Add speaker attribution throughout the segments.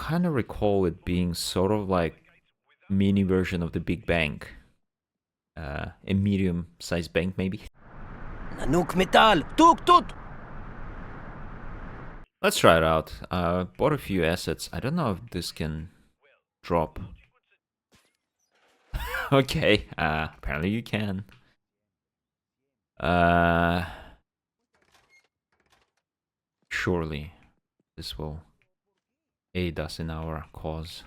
Speaker 1: kind of recall it being sort of like mini version of the big bank. A medium-sized bank, maybe.
Speaker 2: nanookmetaal, tuk.
Speaker 1: Let's try it out. Bought a few assets. I don't know if this can drop. Okay, apparently you can. Surely this will aid us in our cause.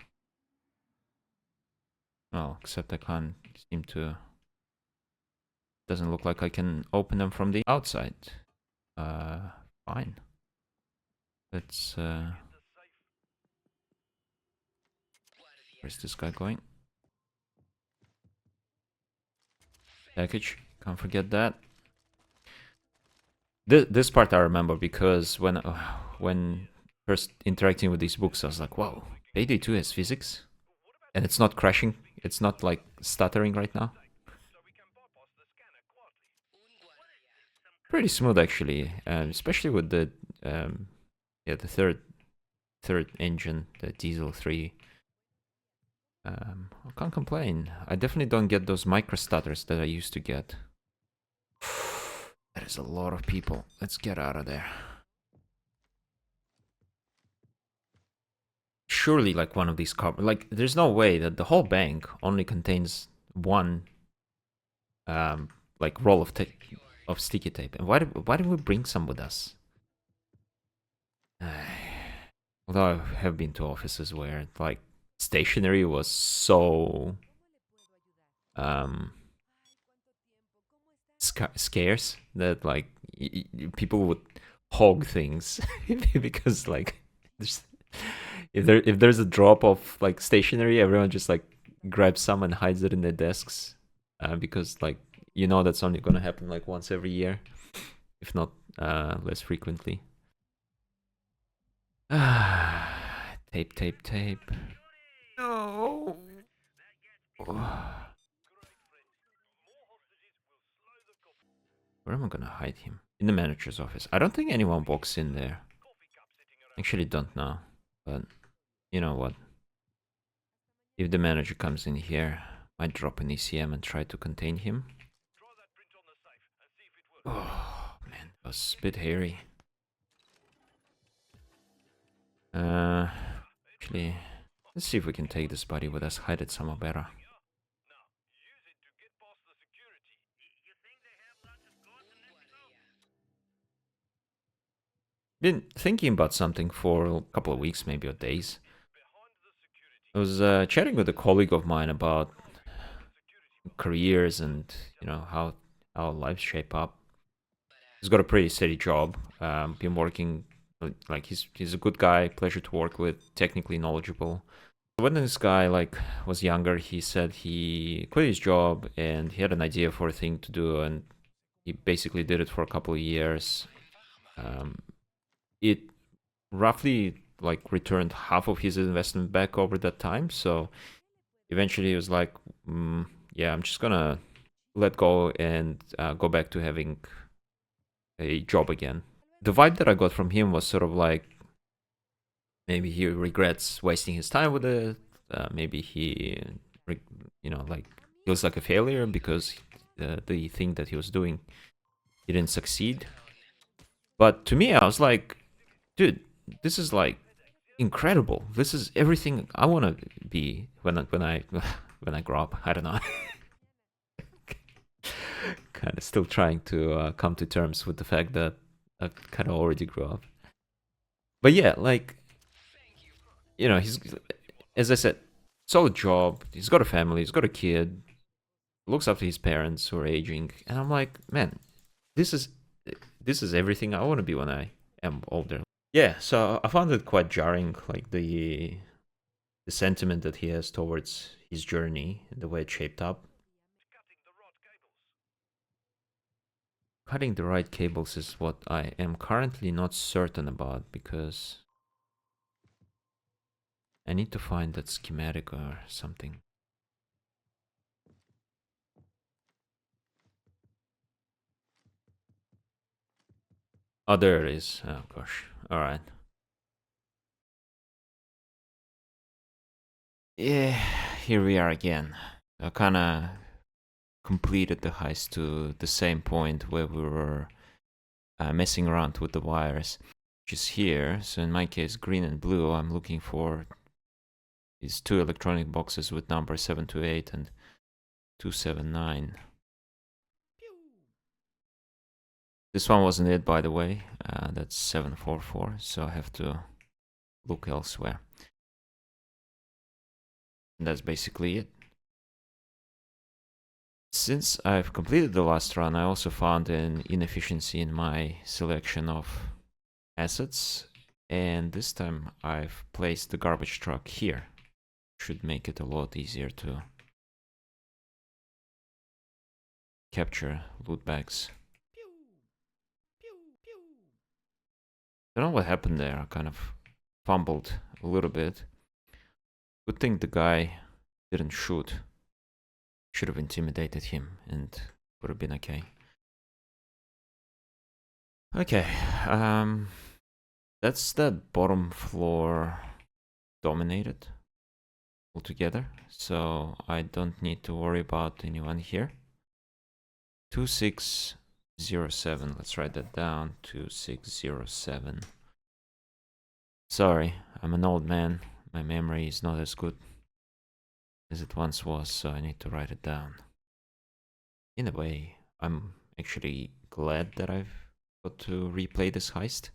Speaker 1: Well, except I can't seem to... Doesn't look like I can open them from the outside. Fine. Let's... Where's this guy going? Package. Can't forget that. This part I remember because when first interacting with these books, I was like, wow, Payday 2 has physics? And it's not crashing. It's not like stuttering right now. Pretty smooth actually, especially with the the third engine, the Diesel 3. I can't complain. I definitely don't get those micro stutters that I used to get. That is a lot of people. Let's get out of there. Surely, like one of these like, there's no way that the whole bank only contains one, like roll of sticky tape. And why did we bring some with us? Although I have been to offices where like stationery was so scarce that like people would hog things because like if there's a drop of like stationery, everyone just like grabs some and hides it in their desks, because like that's only gonna happen like once every year, if not less frequently. Tape. No. Where am I gonna hide him? In the manager's office. I don't think anyone walks in there. Actually, don't know. But you know what? If the manager comes in here, I might drop an ECM and try to contain him. Oh man, that was a bit hairy. Actually, let's see if we can take this body with us. Hide it somewhere better. Been thinking about something for a couple of weeks, maybe, or days. I was chatting with a colleague of mine about careers and how our lives shape up. He's got a pretty steady job. Been working, like he's a good guy, pleasure to work with, technically knowledgeable. When this guy like was younger, he said he quit his job and he had an idea for a thing to do, and he basically did it for a couple of years. It roughly like returned half of his investment back over that time. So eventually he was like, yeah, I'm just gonna let go and go back to having a job again. The vibe that I got from him was sort of like maybe he regrets wasting his time with it. Maybe he, like feels like a failure because the thing that he was doing didn't succeed. But to me, I was like, dude, this is like incredible. This is everything I want to be when I when I grow up. I don't know. Kind of still trying to come to terms with the fact that I kind of already grew up. But yeah, like he's, as I said, solid job. He's got a family. He's got a kid. Looks after his parents who are aging, and I'm like, man, this is everything I want to be when I am older. Yeah, so I found it quite jarring, like the sentiment that he has towards his journey and the way it shaped up. Cutting the right cables is what I am currently not certain about, because I need to find that schematic or something. Oh, there it is. Oh gosh. All right. Yeah, here we are again. I kinda completed the heist to the same point where we were messing around with the wires, which is here. So in my case, green and blue, I'm looking for these two electronic boxes with number 728 and 279. This one wasn't it, by the way. That's 744, so I have to look elsewhere. And that's basically it. Since I've completed the last run, I also found an inefficiency in my selection of assets, and this time I've placed the garbage truck here. Should make it a lot easier to capture loot bags. Don't know what happened there. I kind of fumbled a little bit. Good thing the guy didn't shoot. Should have intimidated him and would have been okay. Okay, that's the bottom floor dominated altogether, so I don't need to worry about anyone here. 2607, let's write that down. 2607. Sorry, I'm an old man. My memory is not as good as it once was, so I need to write it down. In a way, I'm actually glad that I've got to replay this heist.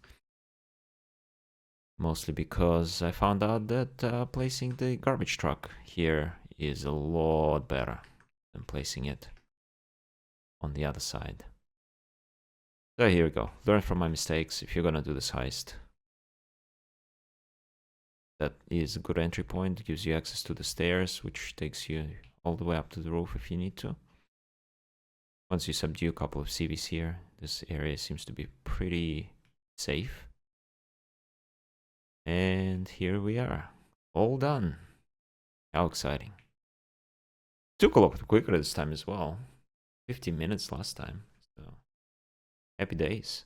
Speaker 1: Mostly because I found out that placing the garbage truck here is a lot better than placing it on the other side. So here we go. Learn from my mistakes if you're gonna do this heist. That is a good entry point. Gives you access to the stairs, which takes you all the way up to the roof if you need to. Once you subdue a couple of CVs here, this area seems to be pretty safe. And here we are. All done. How exciting. Took a lot quicker this time as well. 15 minutes last time. So happy days.